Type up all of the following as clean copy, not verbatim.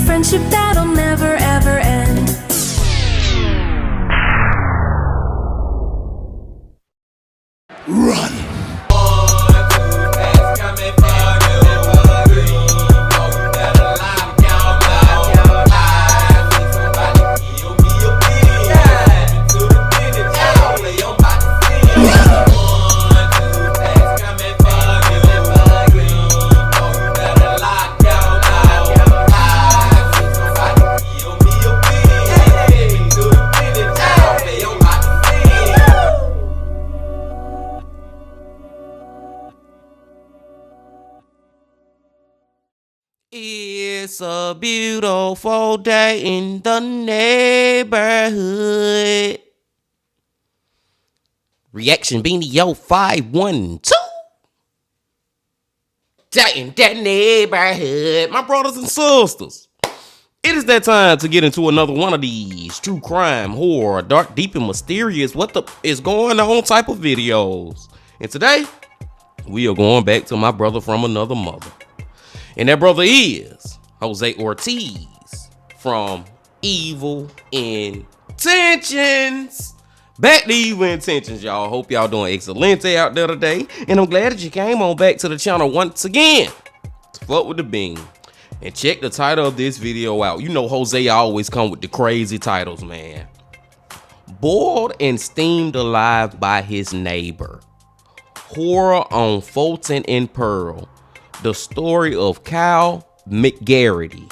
friendship that'll never ever end. Run! It's a beautiful day in the neighborhood. Reaction Beanie Yo 512. Day in that neighborhood. My brothers and sisters, it is that time to get into another one of these true crime, horror, dark, deep, and mysterious what the is going on type of videos. And today, we are going back to my brother from another mother. And that brother is Jose Ortiz from Evil Intentions. Back to Evil Intentions, y'all. Hope y'all doing excelente out there today. And I'm glad that you came on back to the channel once again to fuck with the bean. And check the title of this video out. You know Jose always come with the crazy titles, man. Boiled and steamed alive by his neighbor. Horror on Fulton and Pearl. The story of Kyle McGarity.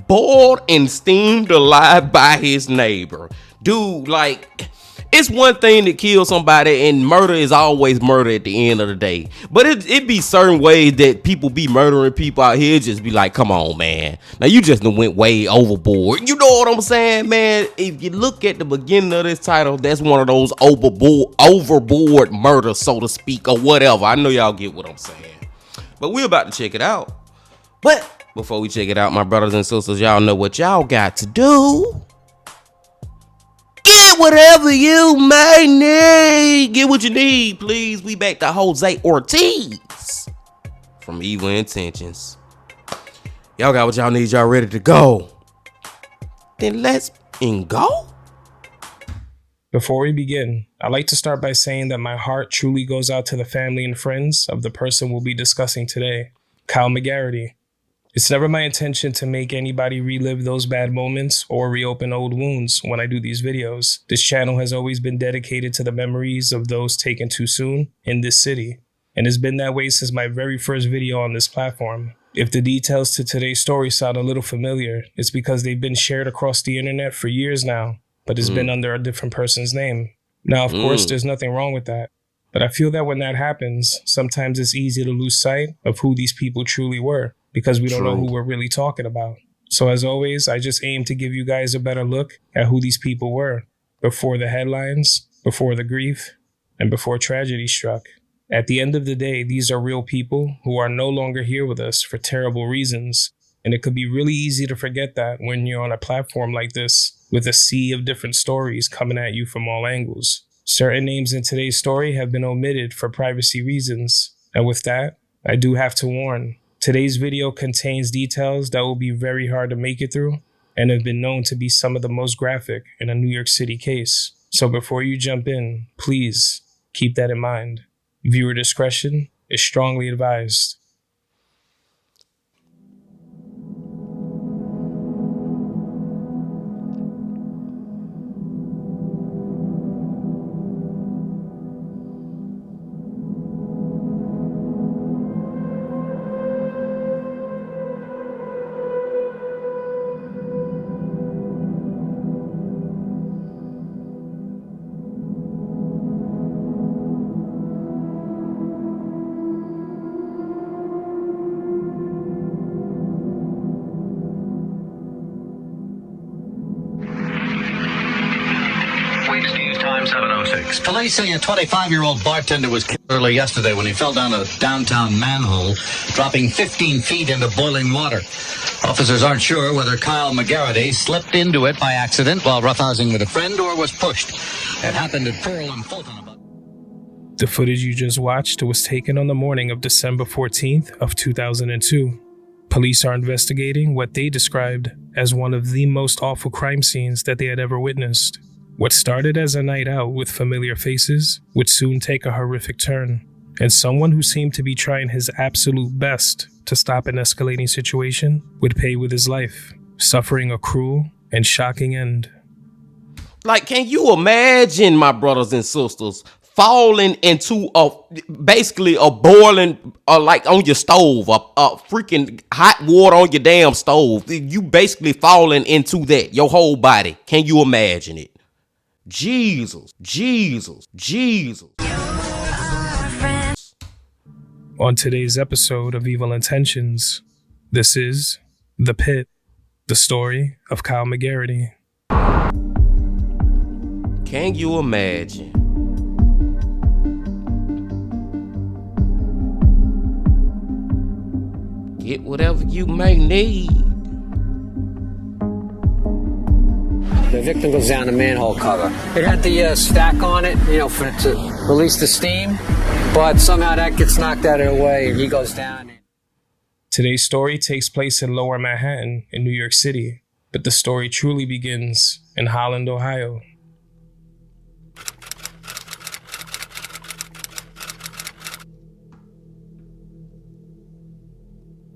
Boiled and steamed alive by his neighbor. Dude, like, it's one thing to kill somebody, and murder is always murder at the end of the day. But it be certain ways that people be murdering people out here. Just be like, come on, man. Now you just went way overboard. You know what I'm saying, man? If you look at the beginning of this title, that's one of those overboard murder, so to speak, or whatever. I know y'all get what I'm saying. But we're about to check it out. But before we check it out, my brothers and sisters, y'all know what y'all got to do. Get whatever you may need. Get what you need, please. We back to Jose Ortiz from Evil Intentions. Y'all got what y'all need. Y'all ready to go? Then let's go. Before we begin, I'd like to start by saying that my heart truly goes out to the family and friends of the person we'll be discussing today, Kyle McGarity. It's never my intention to make anybody relive those bad moments or reopen old wounds when I do these videos. This channel has always been dedicated to the memories of those taken too soon in this city, and has been that way since my very first video on this platform. If the details to today's story sound a little familiar, it's because they've been shared across the internet for years now, but it's been under a different person's name. Now, of course, there's nothing wrong with that. But I feel that when that happens, sometimes it's easy to lose sight of who these people truly were because we don't know who we're really talking about. So as always, I just aim to give you guys a better look at who these people were before the headlines, before the grief, and before tragedy struck. At the end of the day, these are real people who are no longer here with us for terrible reasons. And it could be really easy to forget that when you're on a platform like this with a sea of different stories coming at you from all angles. Certain names in today's story have been omitted for privacy reasons. And with that, I do have to warn, today's video contains details that will be very hard to make it through and have been known to be some of the most graphic in a New York City case. So before you jump in, please keep that in mind. Viewer discretion is strongly advised. Police say a 25-year-old bartender was killed early yesterday when he fell down a downtown manhole, dropping 15 feet into boiling water. Officers aren't sure whether Kyle McGarity slipped into it by accident while roughhousing with a friend or was pushed. It happened at Pearl and Fulton. The footage you just watched was taken on the morning of December 14th of 2002. Police are investigating what they described as one of the most awful crime scenes that they had ever witnessed. What started as a night out with familiar faces would soon take a horrific turn, and someone who seemed to be trying his absolute best to stop an escalating situation would pay with his life, suffering a cruel and shocking end. Like, can you imagine, my brothers and sisters, falling into basically a boiling, like on your stove, a freaking hot water on your damn stove? You basically falling into that, your whole body. Can you imagine it? Jesus, Jesus, Jesus. On today's episode of Evil Intentions, this is The Pit, the story of Kyle McGarity. Can you imagine? Get whatever you may need. The victim goes down the manhole cover. It had the stack on it, for it to release the steam, but somehow that gets knocked out of the way and he goes down. Today's story takes place in Lower Manhattan in New York City, but the story truly begins in Holland, Ohio.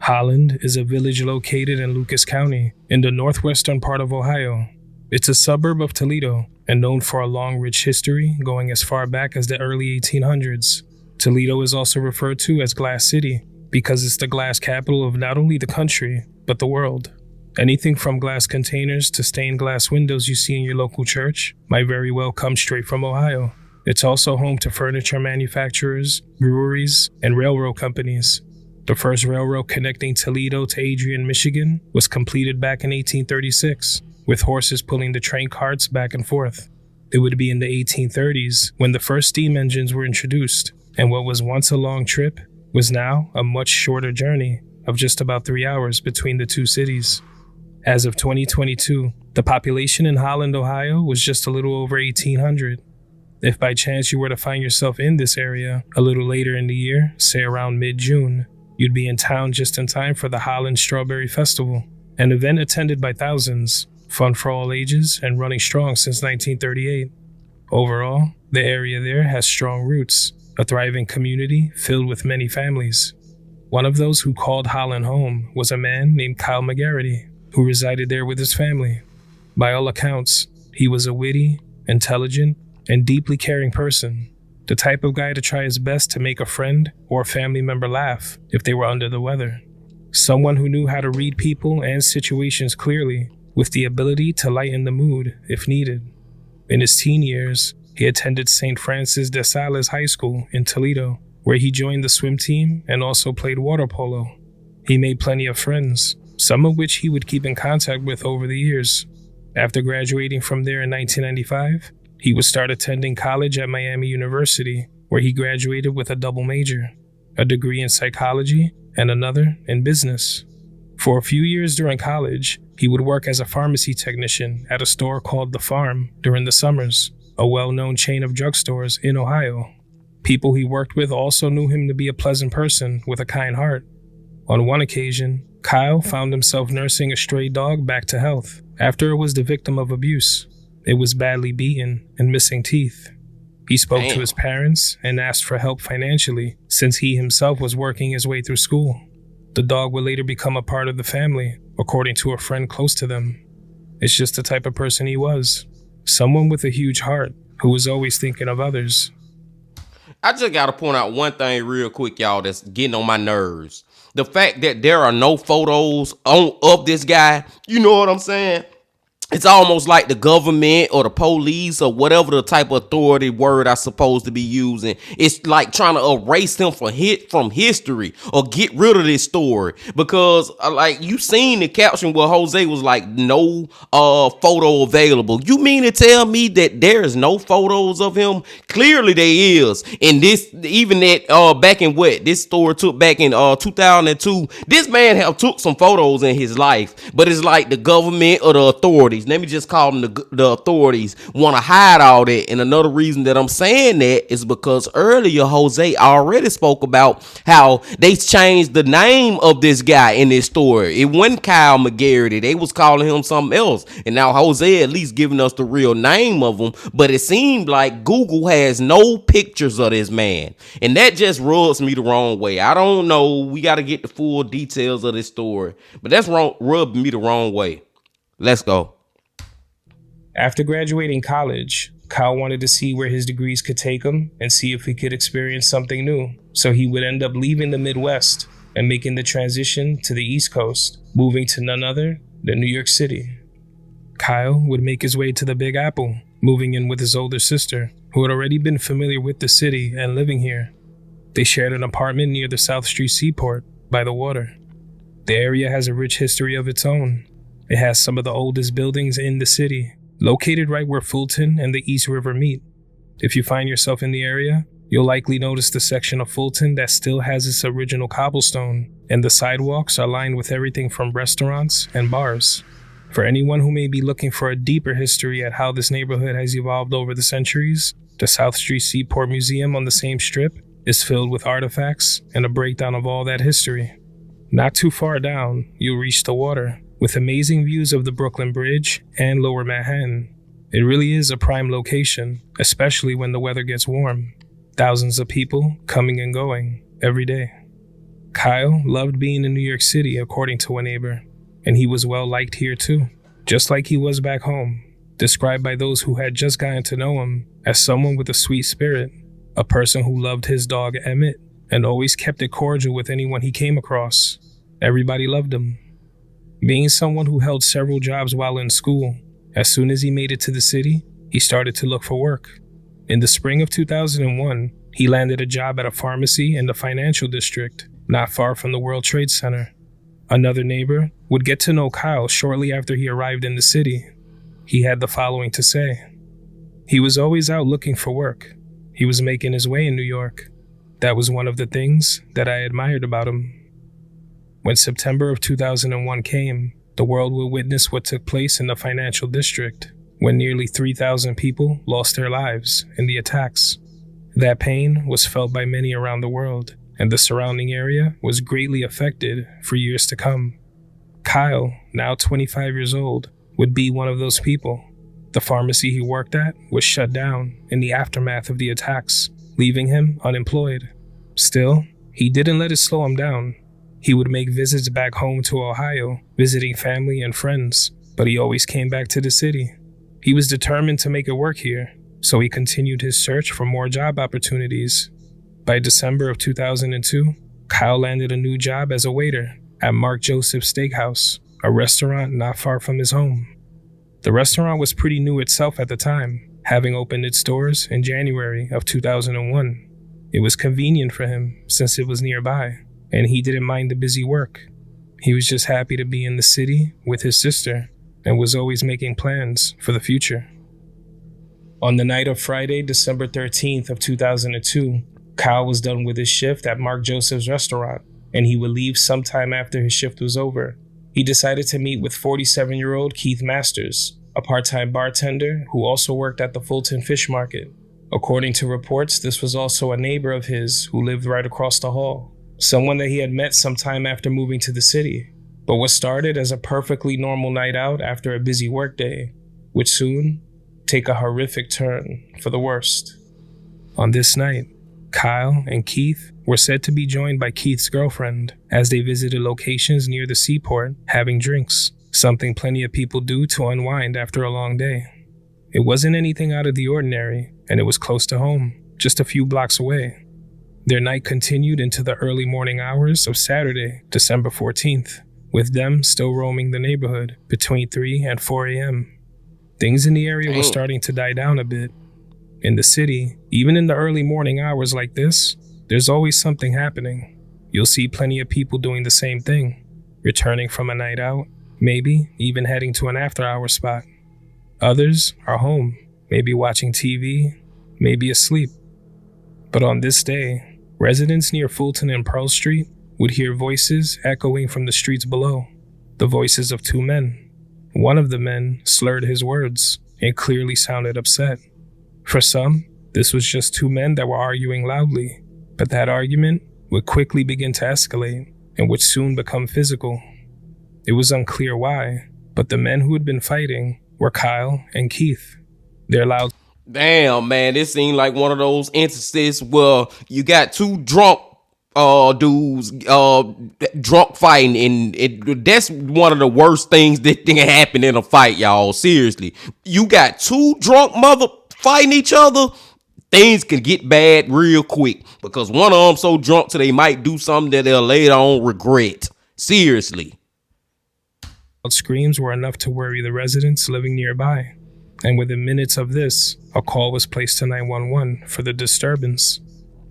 Holland is a village located in Lucas County in the northwestern part of Ohio. It's a suburb of Toledo and known for a long, rich history going as far back as the early 1800s. Toledo is also referred to as Glass City because it's the glass capital of not only the country, but the world. Anything from glass containers to stained glass windows you see in your local church might very well come straight from Ohio. It's also home to furniture manufacturers, breweries, and railroad companies. The first railroad connecting Toledo to Adrian, Michigan was completed back in 1836, with horses pulling the train carts back and forth. It would be in the 1830s when the first steam engines were introduced, and what was once a long trip was now a much shorter journey of just about 3 hours between the two cities. As of 2022, the population in Holland, Ohio was just a little over 1,800. If by chance you were to find yourself in this area a little later in the year, say around mid-June, you'd be in town just in time for the Holland Strawberry Festival, an event attended by thousands, fun for all ages, and running strong since 1938. Overall, the area there has strong roots, a thriving community filled with many families. One of those who called Holland home was a man named Kyle McGarity, who resided there with his family. By all accounts, he was a witty, intelligent, and deeply caring person. The type of guy to try his best to make a friend or a family member laugh if they were under the weather. Someone who knew how to read people and situations clearly, with the ability to lighten the mood if needed. In his teen years, he attended St. Francis de Sales High School in Toledo, where he joined the swim team and also played water polo. He made plenty of friends, some of which he would keep in contact with over the years. After graduating from there in 1995, he would start attending college at Miami University, where he graduated with a double major, a degree in psychology and another in business. For a few years during college, he would work as a pharmacy technician at a store called The Farm during the summers, a well-known chain of drugstores in Ohio. People he worked with also knew him to be a pleasant person with a kind heart. On one occasion, Kyle found himself nursing a stray dog back to health after it was the victim of abuse. It was badly beaten and missing teeth. He spoke to his parents and asked for help financially since he himself was working his way through school. The dog would later become a part of the family, according to a friend close to them. It's just the type of person he was. Someone with a huge heart who was always thinking of others. I just got to point out one thing real quick, y'all, that's getting on my nerves. The fact that there are no photos of this guy, you know what I'm saying? It's almost like the government or the police or whatever the type of authority word I supposed to be using. It's like trying to erase him from history or get rid of this story. Because like you seen the caption where Jose was like, no photo available. You mean to tell me that there is no photos of him? Clearly there is. And this, even that back in what this story took back in 2002, this man have took some photos in his life. But it's like the government or the authority authorities, let me just call them the authorities, want to hide all that. And another reason that I'm saying that is because earlier Jose already spoke about how they changed the name of this guy in this story. It wasn't Kyle McGarity. They was calling him something else. And now Jose at least giving us the real name of him. But it seemed like Google has no pictures of this man. And that just rubs me the wrong way. I don't know. We got to get the full details of this story. But that's rubbed me the wrong way. Let's go. After graduating college, Kyle wanted to see where his degrees could take him and see if he could experience something new. So he would end up leaving the Midwest and making the transition to the East Coast, moving to none other than New York City. Kyle would make his way to the Big Apple, moving in with his older sister, who had already been familiar with the city and living here. They shared an apartment near the South Street Seaport by the water. The area has a rich history of its own. It has some of the oldest buildings in the city, located right where Fulton and the East River meet. If you find yourself in the area, you'll likely notice the section of Fulton that still has its original cobblestone, and the sidewalks are lined with everything from restaurants and bars. For anyone who may be looking for a deeper history at how this neighborhood has evolved over the centuries, the South Street Seaport Museum on the same strip is filled with artifacts and a breakdown of all that history. Not too far down, you'll reach the water, with amazing views of the Brooklyn Bridge and Lower Manhattan. It really is a prime location, especially when the weather gets warm. Thousands of people coming and going every day. Kyle loved being in New York City, according to a neighbor, and he was well liked here too, just like he was back home, described by those who had just gotten to know him as someone with a sweet spirit, a person who loved his dog Emmett and always kept it cordial with anyone he came across. Everybody loved him. Being someone who held several jobs while in school, as soon as he made it to the city, he started to look for work. In the spring of 2001, he landed a job at a pharmacy in the financial district, not far from the World Trade Center. Another neighbor would get to know Kyle shortly after he arrived in the city. He had the following to say. He was always out looking for work. He was making his way in New York. That was one of the things that I admired about him. When September of 2001 came, the world would witness what took place in the financial district, when nearly 3,000 people lost their lives in the attacks. That pain was felt by many around the world, and the surrounding area was greatly affected for years to come. Kyle, now 25 years old, would be one of those people. The pharmacy he worked at was shut down in the aftermath of the attacks, leaving him unemployed. Still, he didn't let it slow him down. He would make visits back home to Ohio, visiting family and friends, but he always came back to the city. He was determined to make it work here, so he continued his search for more job opportunities. By December of 2002, Kyle landed a new job as a waiter at Mark Joseph's Steakhouse, a restaurant not far from his home. The restaurant was pretty new itself at the time, having opened its doors in January of 2001. It was convenient for him since it was nearby, and he didn't mind the busy work. He was just happy to be in the city with his sister and was always making plans for the future. On the night of Friday, December 13th of 2002, Kyle was done with his shift at Mark Joseph's restaurant, and he would leave sometime after his shift was over. He decided to meet with 47-year-old Keith Masters, a part-time bartender who also worked at the Fulton Fish Market. According to reports, this was also a neighbor of his who lived right across the hall, someone that he had met sometime after moving to the city. But what started as a perfectly normal night out after a busy workday would soon take a horrific turn for the worst. On this night, Kyle and Keith were said to be joined by Keith's girlfriend as they visited locations near the seaport having drinks, something plenty of people do to unwind after a long day. It wasn't anything out of the ordinary, and it was close to home, just a few blocks away. Their night continued into the early morning hours of Saturday, December 14th, with them still roaming the neighborhood between 3 and 4 a.m. Things in the area were starting to die down a bit. In the city, even in the early morning hours like this, there's always something happening. You'll see plenty of people doing the same thing, returning from a night out, maybe even heading to an after-hour spot. Others are home, maybe watching TV, maybe asleep. But on this day, residents near Fulton and Pearl Street would hear voices echoing from the streets below, the voices of two men. One of the men slurred his words and clearly sounded upset. For some, this was just two men that were arguing loudly, but that argument would quickly begin to escalate and would soon become physical. It was unclear why, but the men who had been fighting were Kyle and Keith. Their loud Damn, man, this seemed like one of those instances where you got two drunk dudes drunk fighting, and that's one of the worst things that can happen in a fight, y'all. Seriously, you got two drunk mother fighting each other, things can get bad real quick because one of them so drunk till they might do something that they'll later on regret. Seriously. screams were enough to worry the residents living nearby, and within minutes of this, a call was placed to 911 for the disturbance.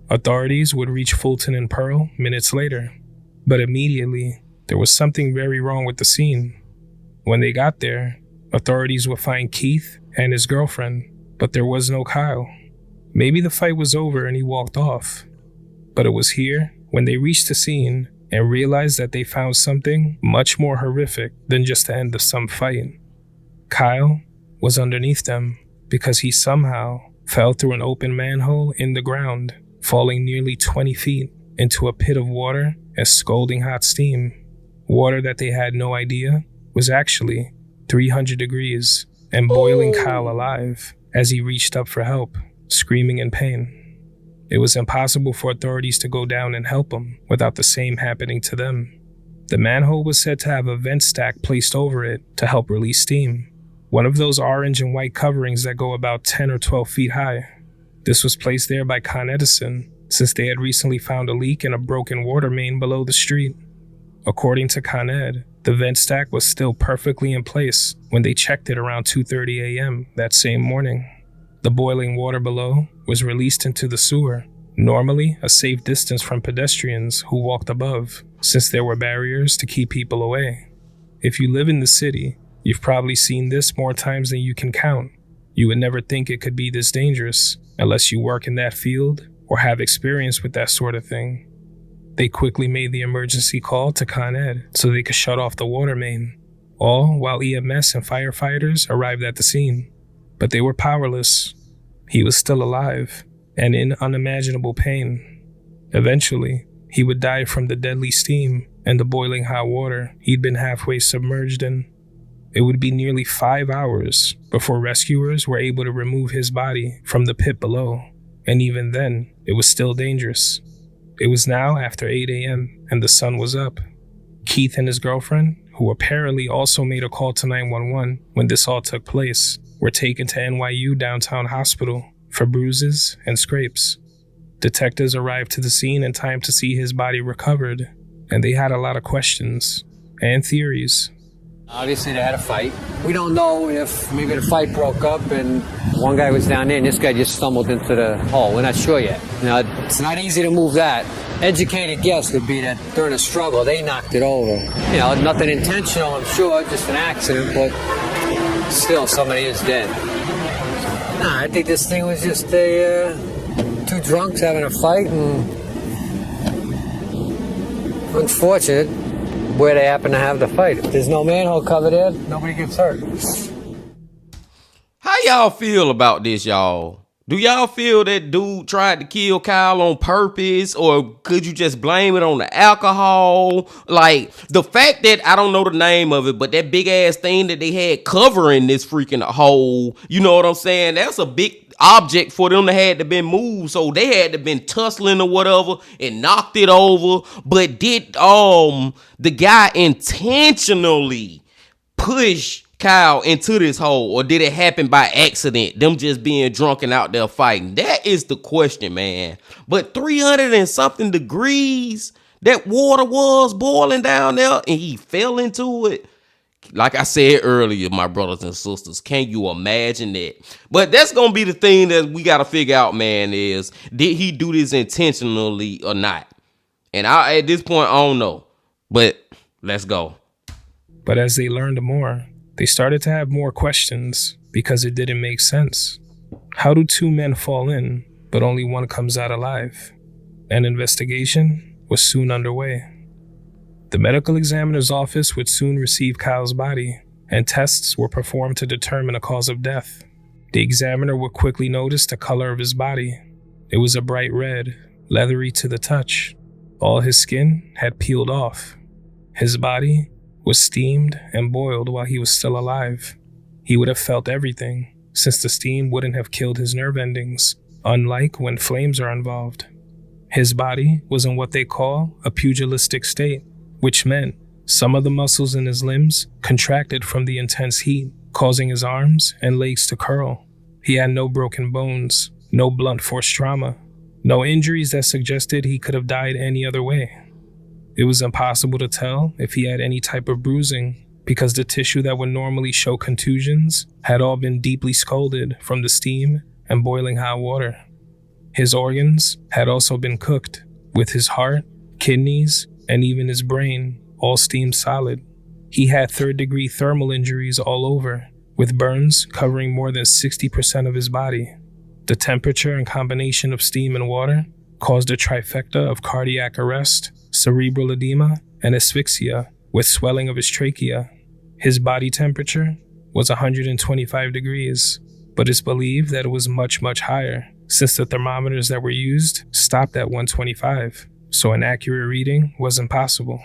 Authorities would reach Fulton and Pearl minutes later, but immediately, there was something very wrong with the scene. When they got there, authorities would find Keith and his girlfriend, but there was no Kyle. Maybe the fight was over and he walked off. But it was here, when they reached the scene and realized that they found something much more horrific than just the end of some fight. Kyle was underneath them because he somehow fell through an open manhole in the ground, falling nearly 20 feet into a pit of water and scalding hot steam. Water that they had no idea was actually 300 degrees and boiling Kyle alive as he reached up for help, screaming in pain. It was impossible for authorities to go down and help him without the same happening to them. The manhole was said to have a vent stack placed over it to help release steam. One of those orange and white coverings that go about 10 or 12 feet high. This was placed there by Con Edison since they had recently found a leak in a broken water main below the street. According to Con Ed, the vent stack was still perfectly in place when they checked it around 2:30 a.m. that same morning. The boiling water below was released into the sewer, normally a safe distance from pedestrians who walked above, since there were barriers to keep people away. If you live in the city, you've probably seen this more times than you can count. You would never think it could be this dangerous unless you work in that field or have experience with that sort of thing. They quickly made the emergency call to Con Ed so they could shut off the water main, all while EMS and firefighters arrived at the scene. But they were powerless. He was still alive and in unimaginable pain. Eventually, he would die from the deadly steam and the boiling hot water he'd been halfway submerged in. It would be nearly 5 hours before rescuers were able to remove his body from the pit below, and even then, it was still dangerous. It was now after 8 a.m. and the sun was up. Keith and his girlfriend, who apparently also made a call to 911 when this all took place, were taken to NYU Downtown Hospital for bruises and scrapes. Detectives arrived to the scene in time to see his body recovered, and they had a lot of questions and theories. Obviously, they had a fight. We don't know if maybe the fight broke up and one guy was down there and this guy just stumbled into the hole. We're not sure yet. Now, it's not easy to move that. Educated guess would be that during a struggle, they knocked it over. You know, nothing intentional, I'm sure, just an accident, but still, somebody is dead. Nah, I think this thing was just two drunks having a fight, and unfortunate where they happen to have the fight. If there's no manhole cover there, nobody gets hurt. How y'all feel about this, y'all? Do y'all feel that dude tried to kill Kyle on purpose, or could you just blame it on the alcohol? Like, the fact that, I don't know the name of it, but that big ass thing that they had covering this freaking hole, you know what I'm saying? That's a big object for them to had to been moved, so they had to been tussling or whatever and knocked it over. But did the guy intentionally push Kyle into this hole, or did it happen by accident, them just being drunk and out there fighting? That is the question, man. But 300 and something degrees that water was boiling down there, and he fell into it. Like I said earlier, my brothers and sisters, can you imagine that? But that's gonna be the thing that we gotta figure out, man, is did he do this intentionally or not? And at this point, I don't know, but let's go. But as they learned more, they started to have more questions because it didn't make sense. How do two men fall in, but only one comes out alive? An investigation was soon underway. The medical examiner's office would soon receive Kyle's body, and tests were performed to determine a cause of death. The examiner would quickly notice the color of his body. It was a bright red, leathery to the touch. All his skin had peeled off. His body was steamed and boiled while he was still alive. He would have felt everything, since the steam wouldn't have killed his nerve endings, unlike when flames are involved. His body was in what they call a pugilistic state, which meant some of the muscles in his limbs contracted from the intense heat, causing his arms and legs to curl. He had no broken bones, no blunt force trauma, no injuries that suggested he could have died any other way. It was impossible to tell if he had any type of bruising because the tissue that would normally show contusions had all been deeply scalded from the steam and boiling hot water. His organs had also been cooked, with his heart, kidneys, and even his brain all steamed solid. He had third-degree thermal injuries all over, with burns covering more than 60% of his body. The temperature and combination of steam and water caused a trifecta of cardiac arrest, cerebral edema, and asphyxia, with swelling of his trachea. His body temperature was 125 degrees, but it's believed that it was much, much higher, since the thermometers that were used stopped at 125, so an accurate reading was impossible.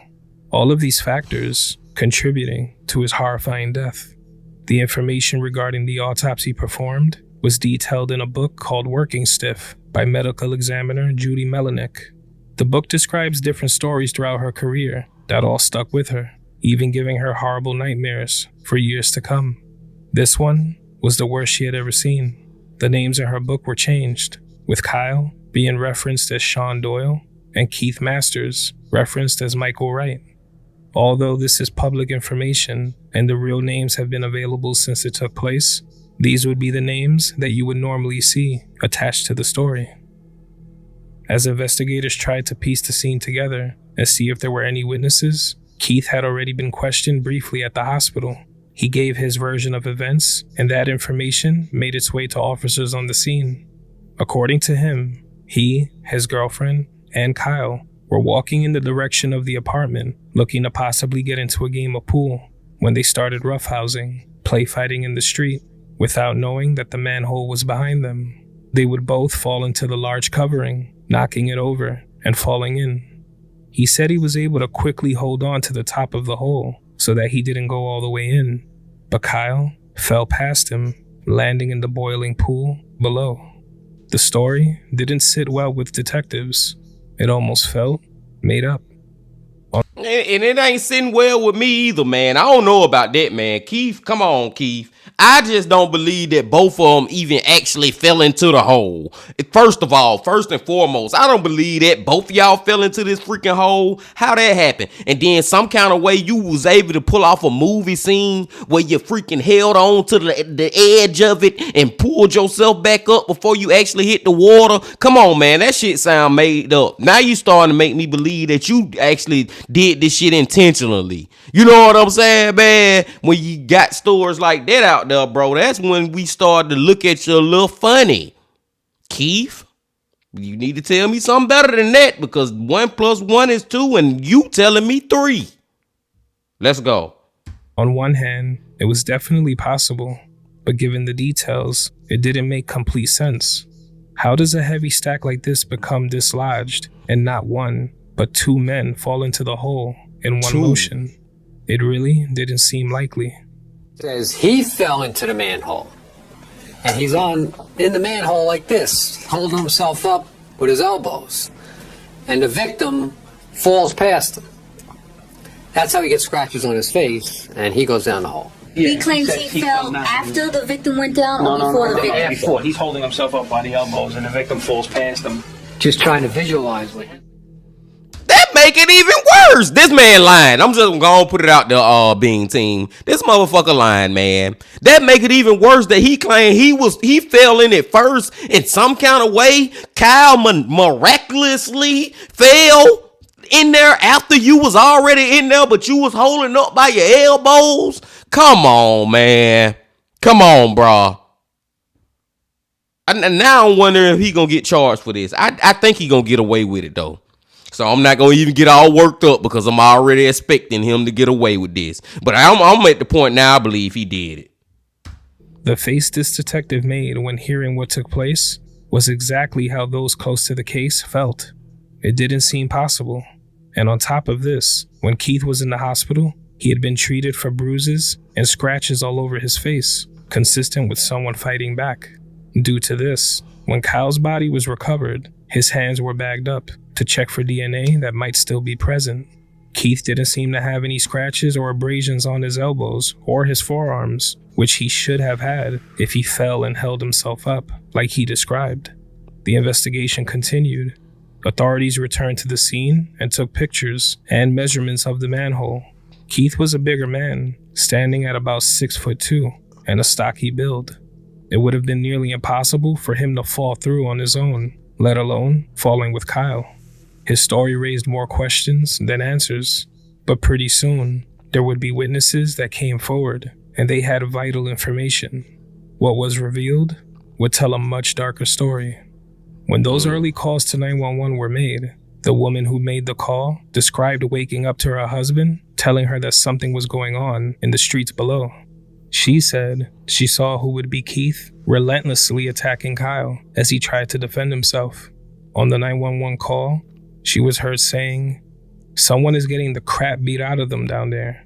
All of these factors contributing to his horrifying death. The information regarding the autopsy performed was detailed in a book called Working Stiff by medical examiner Judy Melanik. The book describes different stories throughout her career that all stuck with her, even giving her horrible nightmares for years to come. This one was the worst she had ever seen. The names in her book were changed, with Kyle being referenced as Sean Doyle and Keith Masters referenced as Michael Wright. Although this is public information and the real names have been available since it took place, these would be the names that you would normally see attached to the story. As investigators tried to piece the scene together and see if there were any witnesses, Keith had already been questioned briefly at the hospital. He gave his version of events, and that information made its way to officers on the scene. According to him, he, his girlfriend, and Kyle were walking in the direction of the apartment, looking to possibly get into a game of pool, when they started roughhousing, play fighting in the street, without knowing that the manhole was behind them. They would both fall into the large covering, knocking it over and falling in. He said he was able to quickly hold on to the top of the hole so that he didn't go all the way in, but Kyle fell past him, landing in the boiling pool below. The story didn't sit well with detectives. It almost felt made up. And it ain't sitting well with me either, man. I don't know about that, man. Keith, come on, Keith. I just don't believe that both of them even actually fell into the hole. First of all, first and foremost, I don't believe that both of y'all fell into this freaking hole. How that happened? And then some kind of way you was able to pull off a movie scene where you freaking held on to the edge of it and pulled yourself back up before you actually hit the water. Come on, man. That shit sound made up. Now you starting to make me believe that you actually did this shit intentionally. You know what I'm saying, man? When you got stories like that out there, bro, that's when we started to look at you a little funny. Keith, you need to tell me something better than that, because 1 + 1 is 2 and you telling me 3. Let's go. On one hand, it was definitely possible, but given the details, it didn't make complete sense. How does a heavy stack like this become dislodged and not one, but 2 men fall into the hole in one motion? It really didn't seem likely. Says he fell into the manhole. And he's in the manhole like this, holding himself up with his elbows. And the victim falls past him. That's how he gets scratches on his face, and he goes down the hole. Yeah, he claims he fell after the victim went down or before the victim? Before. He's holding himself up by the elbows, and the victim falls past him. Just trying to visualize it. That make it even worse. This man lying. I'm just gonna put it out there, Being Team. This motherfucker lying, man. That make it even worse that he claimed he fell in it first in some kind of way. Kyle miraculously fell in there after you was already in there, but you was holding up by your elbows. Come on, man. Come on, bro. And now I'm wondering if he gonna get charged for this. I think he gonna get away with it though. So I'm not gonna even get all worked up because I'm already expecting him to get away with this. But I'm at the point now I believe he did it. The face this detective made when hearing what took place was exactly how those close to the case felt. It didn't seem possible. And on top of this, when Keith was in the hospital, he had been treated for bruises and scratches all over his face, consistent with someone fighting back. Due to this, when Kyle's body was recovered, his hands were bagged up to check for DNA that might still be present. Keith didn't seem to have any scratches or abrasions on his elbows or his forearms, which he should have had if he fell and held himself up, like he described. The investigation continued. Authorities returned to the scene and took pictures and measurements of the manhole. Keith was a bigger man, standing at about 6'2" and a stocky build. It would have been nearly impossible for him to fall through on his own, let alone falling with Kyle. His story raised more questions than answers, but pretty soon, there would be witnesses that came forward, and they had vital information. What was revealed would tell a much darker story. When those early calls to 911 were made, the woman who made the call described waking up to her husband, telling her that something was going on in the streets below. She said she saw who would be Keith relentlessly attacking Kyle as he tried to defend himself. On the 911 call, she was heard saying, "Someone is getting the crap beat out of them down there."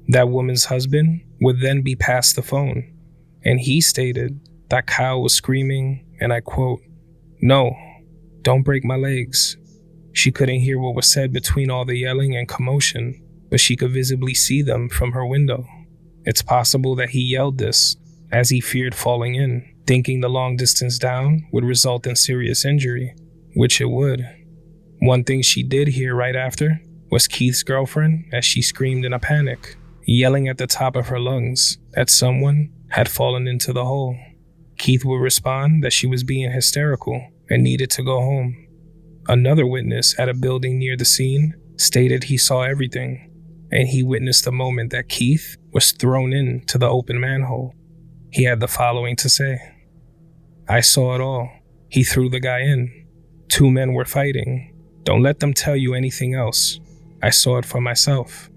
That woman's husband would then be passed the phone, and he stated that Kyle was screaming, and I quote, "No, don't break my legs." She couldn't hear what was said between all the yelling and commotion, but she could visibly see them from her window. It's possible that he yelled this as he feared falling in, thinking the long distance down would result in serious injury, which it would. One thing she did hear right after was Keith's girlfriend as she screamed in a panic, yelling at the top of her lungs that someone had fallen into the hole. Keith would respond that she was being hysterical and needed to go home. Another witness at a building near the scene stated he saw everything, and he witnessed the moment that Keith was thrown into the open manhole. He had the following to say: "I saw it all. He threw the guy in. 2 men were fighting. Don't let them tell you anything else. I saw it for myself."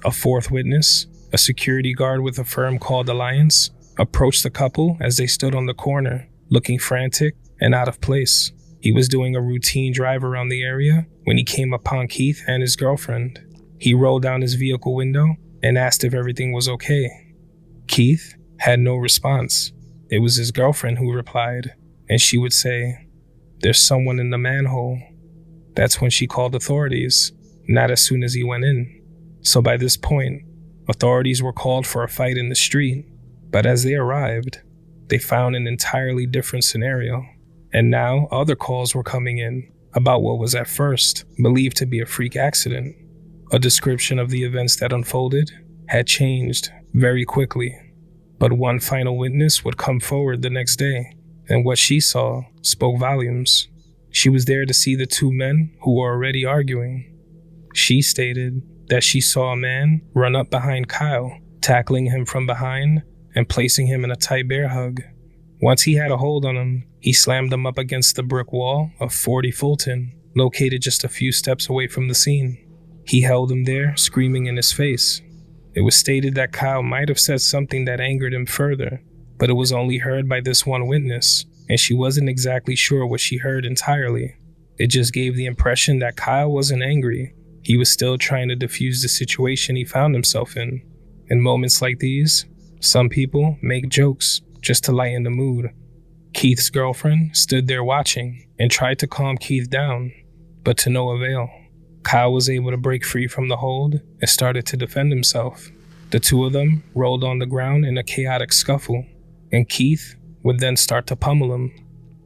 A fourth witness, a security guard with a firm called Alliance, approached the couple as they stood on the corner, looking frantic and out of place. He was doing a routine drive around the area when he came upon Keith and his girlfriend. He rolled down his vehicle window and asked if everything was okay. Keith had no response. It was his girlfriend who replied, and she would say, "There's someone in the manhole." That's when she called authorities, not as soon as he went in. So by this point, authorities were called for a fight in the street, but as they arrived, they found an entirely different scenario. And now other calls were coming in about what was at first believed to be a freak accident. A description of the events that unfolded had changed very quickly, but one final witness would come forward the next day, and what she saw spoke volumes. She was there to see the 2 men who were already arguing. She stated that she saw a man run up behind Kyle, tackling him from behind and placing him in a tight bear hug. Once he had a hold on him, he slammed him up against the brick wall of 40 Fulton, located just a few steps away from the scene. He held him there, screaming in his face. It was stated that Kyle might have said something that angered him further, but it was only heard by this one witness, and she wasn't exactly sure what she heard entirely. It just gave the impression that Kyle wasn't angry. He was still trying to defuse the situation he found himself in. In moments like these, some people make jokes just to lighten the mood. Keith's girlfriend stood there watching and tried to calm Keith down, but to no avail. Kyle was able to break free from the hold and started to defend himself. The 2 of them rolled on the ground in a chaotic scuffle, and Keith would then start to pummel him.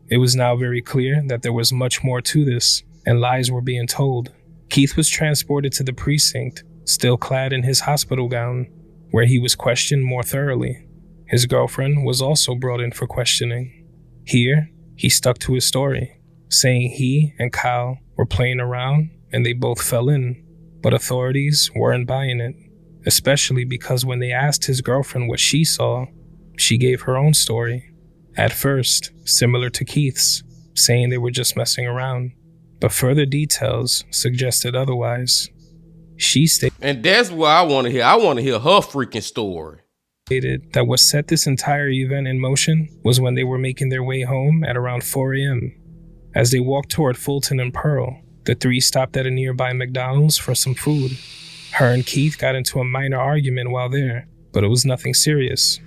It was now very clear that there was much more to this, and lies were being told. Keith was transported to the precinct, still clad in his hospital gown, where he was questioned more thoroughly. His girlfriend was also brought in for questioning. Here, he stuck to his story, saying he and Kyle were playing around and they both fell in, but authorities weren't buying it, especially because when they asked his girlfriend what she saw, she gave her own story. At first, similar to Keith's, saying they were just messing around. but further details suggested otherwise. She And that's what I want to hear. I want to hear her freaking story. stated that what set this entire event in motion was when they were making their way home at around 4 a.m. As they walked toward Fulton and Pearl, the three stopped at a nearby McDonald's for some food. Her and Keith got into a minor argument while there, but it was nothing serious.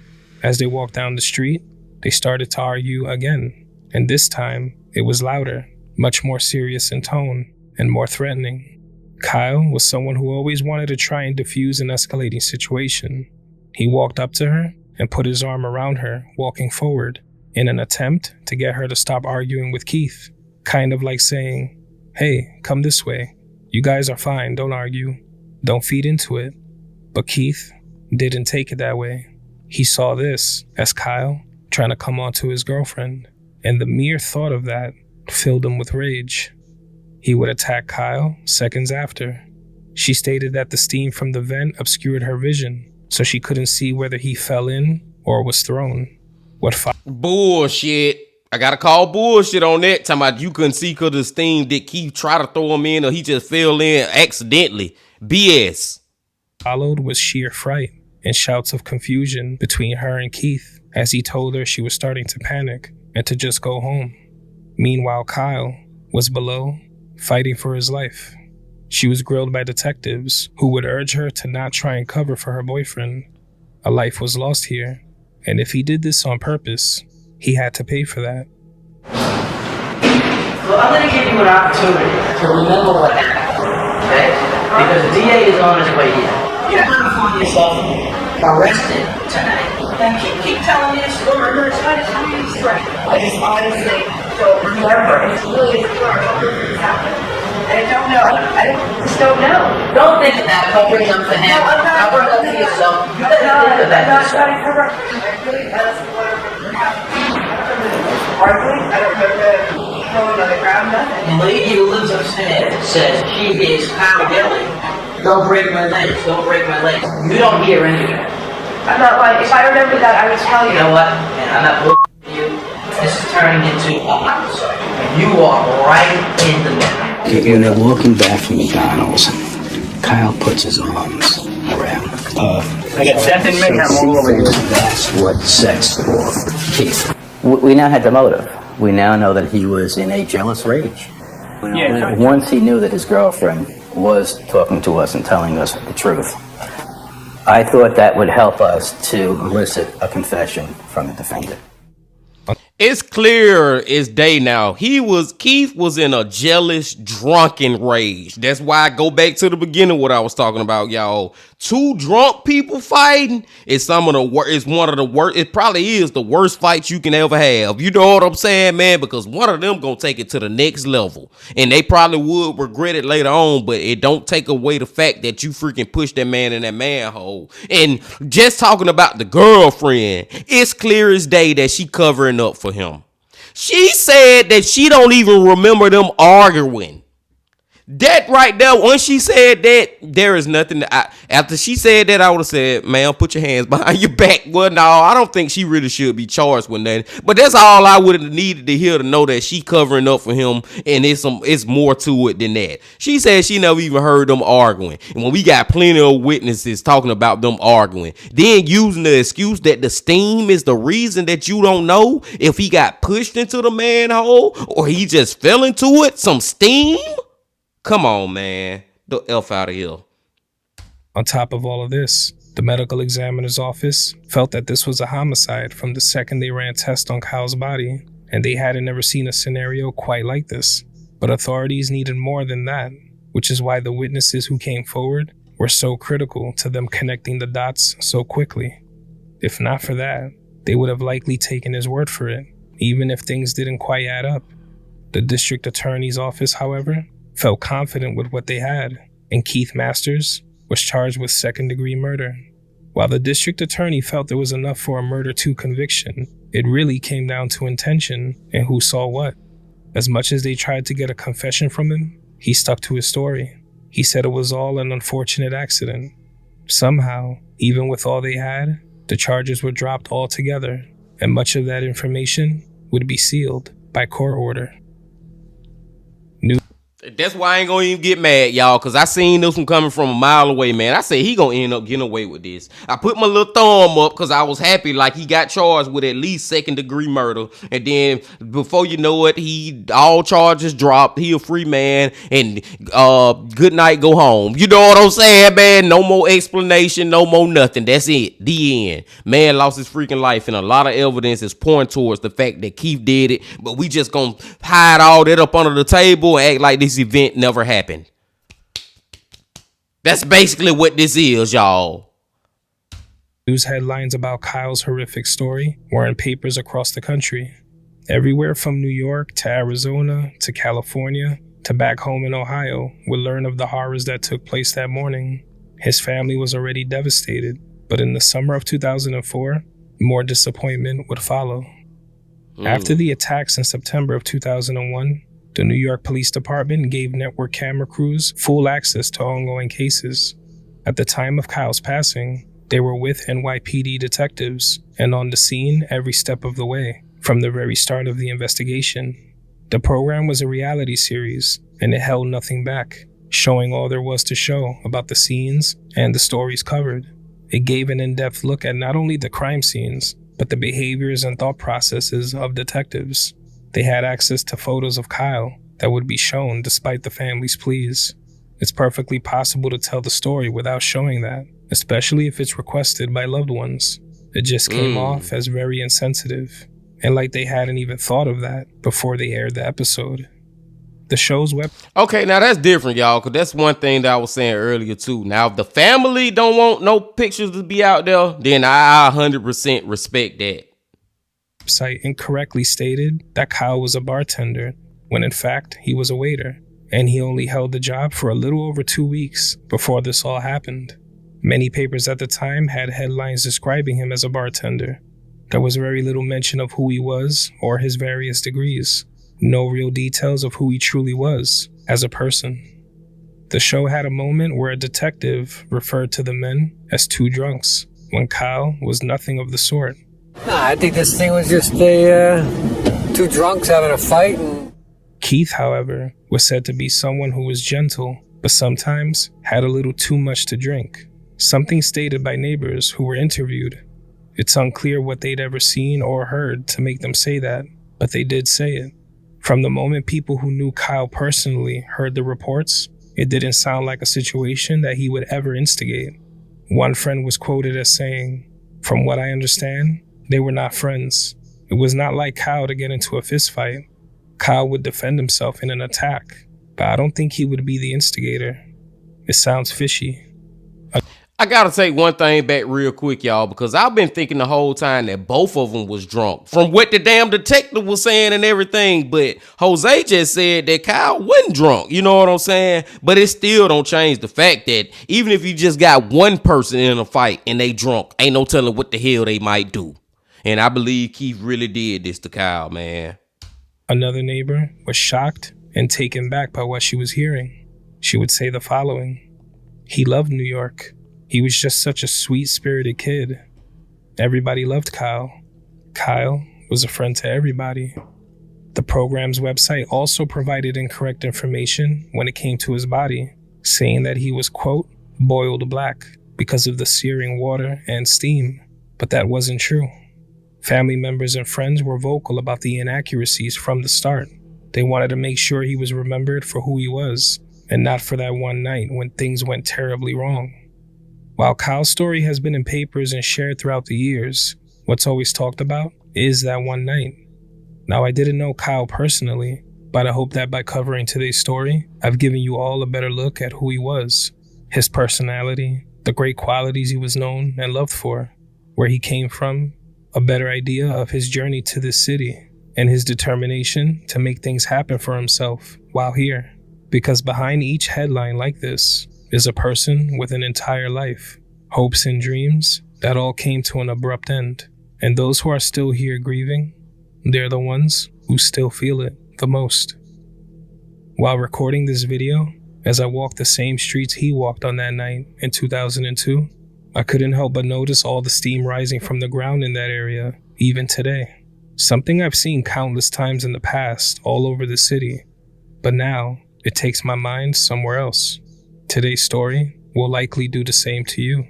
As they walked down the street, they started to argue again, and this time it was louder, much more serious in tone, and more threatening. Kyle was someone who always wanted to try and defuse an escalating situation. He walked up to her and put his arm around her, walking forward, in an attempt to get her to stop arguing with Keith, kind of like saying, "Hey, come this way. You guys are fine, don't argue. Don't feed into it." But Keith didn't take it that way. He saw this as Kyle trying to come onto his girlfriend, and the mere thought of that filled him with rage. He would attack Kyle seconds after. She stated that the steam from the vent obscured her vision, so she couldn't see whether he fell in or was thrown. Bullshit. I gotta call bullshit on that. Talking about you couldn't see because the steam did Keith try to throw him in or he just fell in accidentally. BS. Followed was sheer fright and shouts of confusion between her and Keith as he told her she was starting to panic and to just go home. Meanwhile, Kyle was below, fighting for his life. She was grilled by detectives who would urge her to not try and cover for her boyfriend. A life was lost here, and if he did this on purpose, he had to pay for that. Well, I'm going to give you an opportunity to remember what happened, okay? Because the DA is on his way here. You're going to find yourself arrested tonight. And keep telling me a story. I'm going to try to tell you straight. I just honestly don't remember. It's really hard. What happened? I don't know. I just don't know. Don't think of that. Don't bring up to him. No, I'm not. Cover it up to yourself. You don't think of that. I'm not trying to cover up. I really asked whatever happened. Arguing? I don't remember throwing on the ground, nothing. The lady who lives upstairs says she is Kyle Gilly. Don't break my legs. Don't break my legs. You don't hear any of that. I'm not lying. If I remember that, I would tell you. You know what? And I'm not bullshitting you. This is turning into a homicide. You are right in the middle. When they're walking back from McDonald's, Kyle puts his arms around I got death and mayhem all over you. That's what sets off Keith. We now had the motive. We now know that he was in a jealous rage. Yeah. Once he knew that his girlfriend was talking to us and telling us the truth, I thought that would help us to elicit a confession from the defendant. It's clear as day now. Keith was in a jealous, drunken rage. That's why I go back to the beginning what I was talking about, y'all. Two drunk people fighting is one of the worst. It probably is the worst fight you can ever have. You know what I'm saying, man? Because one of them gonna take it to the next level, and they probably would regret it later on. But it don't take away the fact that you freaking pushed that man in that manhole. And just talking about the girlfriend, it's clear as day that she covering up for him. She said that she don't even remember them arguing. That right there, once she said that, there is nothing after she said that, I would have said, "Ma'am, put your hands behind your back." Well, no, I don't think she really should be charged with that. But that's all I would have needed to hear, to know that she covering up for him, and it's more to it than that. She said she never even heard them arguing. And when we got plenty of witnesses talking about them arguing, then using the excuse that the steam is the reason that you don't know if he got pushed into the manhole or he just fell into it, some steam. Come on, man. The F out of here. On top of all of this, the medical examiner's office felt that this was a homicide from the second they ran tests on Kyle's body, and they hadn't ever seen a scenario quite like this. But authorities needed more than that, which is why the witnesses who came forward were so critical to them connecting the dots so quickly. If not for that, they would have likely taken his word for it, even if things didn't quite add up. The district attorney's office, however, felt confident with what they had, and Keith Masters was charged with second-degree murder. While the district attorney felt there was enough for a murder 2 conviction, it really came down to intention and who saw what. As much as they tried to get a confession from him, he stuck to his story. He said it was all an unfortunate accident. Somehow, even with all they had, the charges were dropped altogether, and much of that information would be sealed by court order. That's why I ain't gonna even get mad, y'all, because I seen this one coming from a mile away, man. I said he gonna end up getting away with this. I put my little thumb up because I was happy, like he got charged with at least second-degree murder. And then before you know it, all charges dropped. He a free man, and good night, go home. You know what I'm saying, man? No more explanation, no more nothing. That's it. The end. Man lost his freaking life, and a lot of evidence is pointing towards the fact that Keith did it, but we just gonna hide all that up under the table and act like this event never happened. That's basically what this is, y'all. News headlines about Kyle's horrific story were in papers across the country. Everywhere from New York to Arizona to California to back home in Ohio would learn of the horrors that took place that morning. His family was already devastated, but in the summer of 2004, more disappointment would follow. After the attacks in September of 2001, the New York Police Department gave network camera crews full access to ongoing cases. At the time of Kyle's passing, they were with NYPD detectives and on the scene every step of the way, from the very start of the investigation. The program was a reality series, and it held nothing back, showing all there was to show about the scenes and the stories covered. It gave an in-depth look at not only the crime scenes, but the behaviors and thought processes of detectives. They had access to photos of Kyle that would be shown despite the family's pleas. It's perfectly possible to tell the story without showing that, especially if it's requested by loved ones. It just came off as very insensitive, and like they hadn't even thought of that before they aired the episode. The show's web. Okay, now that's different, y'all, because that's one thing that I was saying earlier, too. Now, if the family don't want no pictures to be out there, then I 100% respect that. Site incorrectly stated that Kyle was a bartender, when in fact he was a waiter, and he only held the job for a little over 2 weeks before this all happened. Many papers at the time had headlines describing him as a bartender. There was very little mention of who he was or his various degrees. No real details of who he truly was as a person. The show had a moment where a detective referred to the men as two drunks, when Kyle was nothing of the sort. Nah, I think this thing was just two drunks having a fight. Keith, however, was said to be someone who was gentle, but sometimes had a little too much to drink. Something stated by neighbors who were interviewed. It's unclear what they'd ever seen or heard to make them say that, but they did say it. From the moment people who knew Kyle personally heard the reports, it didn't sound like a situation that he would ever instigate. One friend was quoted as saying, "From what I understand, they were not friends. It was not like Kyle to get into a fist fight. Kyle would defend himself in an attack, but I don't think he would be the instigator." It sounds fishy. I gotta take one thing back real quick, y'all, because I've been thinking the whole time that both of them was drunk from what the damn detective was saying and everything. But Jose just said that Kyle wasn't drunk. You know what I'm saying? But it still don't change the fact that even if you just got one person in a fight and they drunk, ain't no telling what the hell they might do. And I believe Keith really did this to Kyle, man. Another neighbor was shocked and taken back by what she was hearing. She would say the following: "He loved New York. He was just such a sweet-spirited kid. Everybody loved Kyle. Kyle was a friend to everybody." The program's website also provided incorrect information when it came to his body, saying that he was, quote, boiled black because of the searing water and steam, but that wasn't true. Family members and friends were vocal about the inaccuracies from the start. They wanted to make sure he was remembered for who he was, and not for that one night when things went terribly wrong. While Kyle's story has been in papers and shared throughout the years, what's always talked about is that one night. Now, I didn't know Kyle personally, but I hope that by covering today's story, I've given you all a better look at who he was, his personality, the great qualities he was known and loved for, where he came from, a better idea of his journey to this city, and his determination to make things happen for himself while here. Because behind each headline like this is a person with an entire life, hopes and dreams that all came to an abrupt end. And those who are still here grieving, they're the ones who still feel it the most. While recording this video, as I walked the same streets he walked on that night in 2002, I couldn't help but notice all the steam rising from the ground in that area, even today. Something I've seen countless times in the past all over the city. But now, It takes my mind somewhere else. Today's story will likely do the same to you.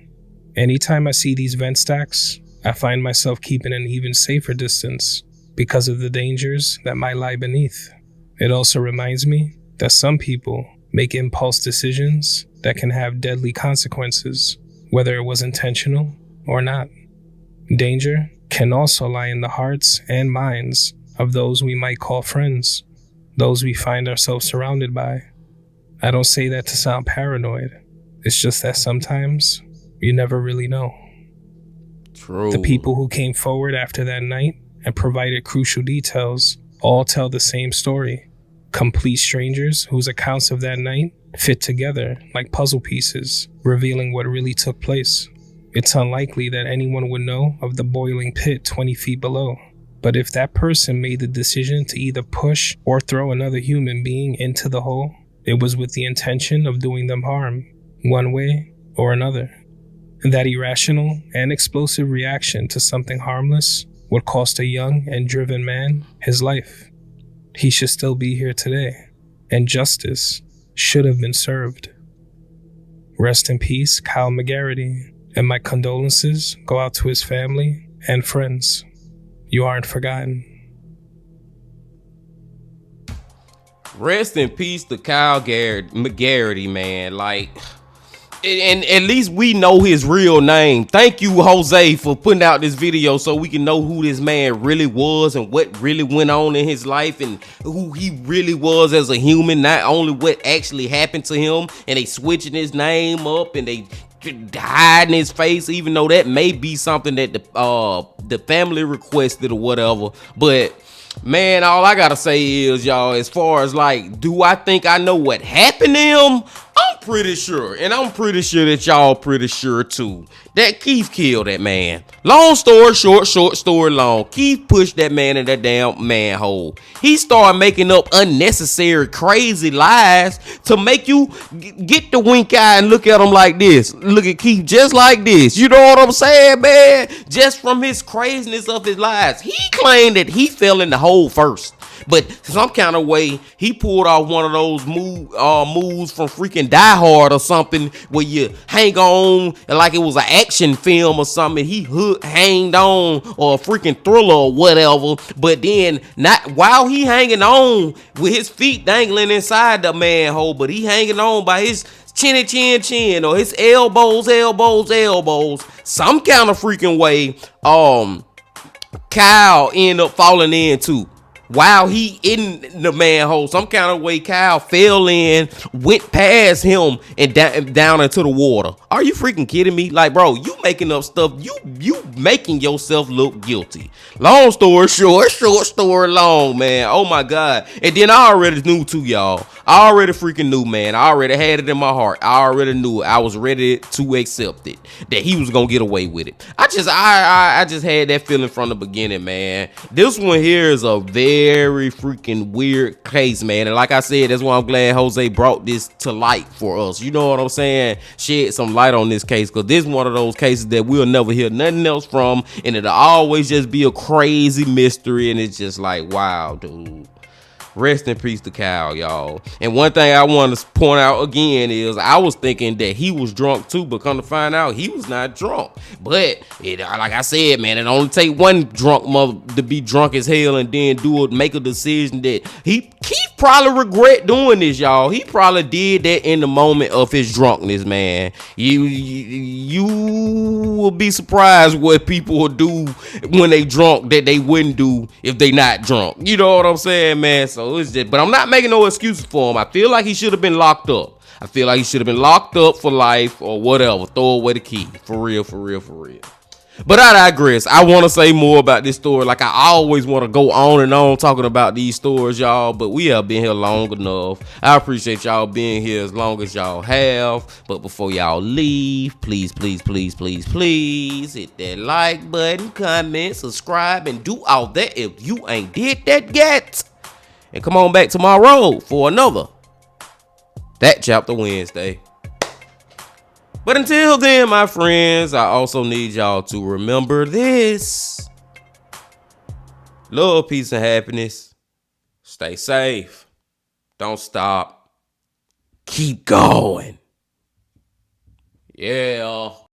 Anytime I see these vent stacks, I find myself keeping an even safer distance because of the dangers that might lie beneath. It also reminds me that some people make impulse decisions that can have deadly consequences, whether it was intentional or not. Danger can also lie in the hearts and minds of those we might call friends, those we find ourselves surrounded by. I don't say that to sound paranoid. It's just that sometimes you never really know. True. The people who came forward after that night and provided crucial details all tell the same story. Complete strangers whose accounts of that night fit together like puzzle pieces, revealing what really took place. It's unlikely that anyone would know of the boiling pit 20 feet below. But if that person made the decision to either push or throw another human being into the hole, it was with the intention of doing them harm, one way or another. And that irrational and explosive reaction to something harmless would cost a young and driven man his life. He should still be here today, and justice should have been served. Rest in peace, Kyle McGarity, and my condolences go out to his family and friends. You aren't forgotten. Rest in peace to Kyle McGarity, man. Like, and at least we know his real name. Thank you, Jose, for putting out this video so we can know who this man really was and what really went on in his life and who he really was as a human, not only what actually happened to him. And they switching his name up and they hiding his face, even though that may be something that the family requested or whatever. But man, all I gotta say is, y'all, as far as like, do I think I know what happened to him? I'm pretty sure, and I'm pretty sure that y'all pretty sure too, that Keith killed that man. Long story short, short story long, Keith pushed that man in that damn manhole. He started making up unnecessary crazy lies to make you get the wink eye and look at him like this. Look at Keith just like this. You know what I'm saying, man? Just from his craziness of his lies. He claimed that he fell in the hole first. But some kind of way, he pulled off one of those moves from freaking Die Hard or something, where you hang on like it was an action film or something. He hanged on, or a freaking Thriller or whatever. But then, not while he hanging on with his feet dangling inside the manhole, but he hanging on by his chin, or his elbows. Some kind of freaking way, Kyle ended up falling in too. While he in the manhole, some kind of way Kyle fell in, went past him, and down into the water. Are you freaking kidding me? Like, bro, you making up stuff. You making yourself look guilty. Long story short story long, man. Oh my God. And then I already knew too, y'all. I already freaking knew, man. I already had it in my heart. I already knew it. I was ready to accept it, that he was gonna get away with it. I just had that feeling from the beginning, man. This one here is a very freaking weird case, man. And like I said, that's why I'm glad Jose brought this to light for us. You know what I'm saying? Shed some light on this case, because this is one of those cases that we'll never hear nothing else from, and it'll always just be a crazy mystery. And it's just like, wow, dude. Rest in peace to Kyle, y'all. And one thing I want to point out again is I was thinking that he was drunk too, but come to find out he was not drunk. But it, like I said, man, it only take one drunk mother to be drunk as hell and then make a decision that he probably regret doing this, y'all. He probably did that in the moment of his drunkenness, man. You will be surprised what people will do when they drunk that they wouldn't do if they not drunk. You know what I'm saying, man? So it's just, but I'm not making no excuses for him. I feel like he should have been locked up. I feel like he should have been locked up for life or whatever. Throw away the key. For real. But I digress. I want to say more about this story. Like, I always want to go on and on talking about these stories, y'all. But we have been here long enough. I appreciate y'all being here as long as y'all have. But before y'all leave, please hit that like button, comment, subscribe, and do all that if you ain't did that yet. And come on back tomorrow for another That Chapter Wednesday. But until then, my friends, I also need y'all to remember this. Love, peace, and happiness. Stay safe. Don't stop. keep going. Yeah.